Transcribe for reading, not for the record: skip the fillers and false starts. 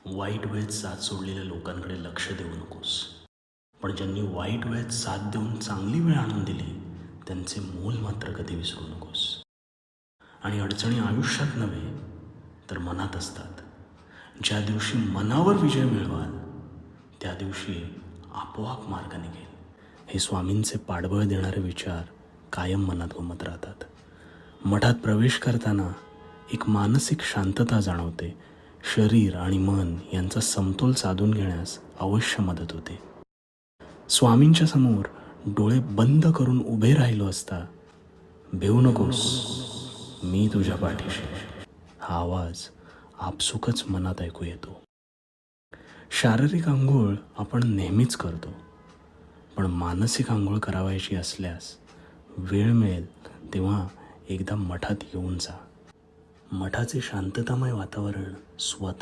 वाईट वेळेत साथ सोडलेल्या लोकांकडे लक्ष देऊ नकोस. पण ज्यांनी वाईट वेळेत साथ देऊन चांगली वेळ आणून दिली त्यांचे मोल मात्र कधी विसरू नकोस. आणि अडचणी आयुष्यात नव्हे तर मनात असतात. ज्या दिवशी मनावर विजय मिळवाल त्या दिवशी आपोआप मार्ग निघेल. हे स्वामींचे पाठबळ देणारे विचार कायम मनात घुमत राहतात. मठात प्रवेश करताना एक मानसिक शांतता जाणवते. शरीर आणि मन यांचा समतोल साधून घेण्यास अवश्य मदत होते. स्वामींच्या समोर डोळे बंद करून उभे राहिलो असता, भिवू नकोस, मी तुझ्या पाठीशी, हा आवाज आपसुकच मनात ऐकू येतो. शारीरिक आंघोळ आपण नेहमीच करतो, पण मानसिक आंघोळ करावायची असल्यास वेळ मिळेल तेव्हा एकदा मठात येऊन जा. मठाचे शांततामय वातावरण स्वतः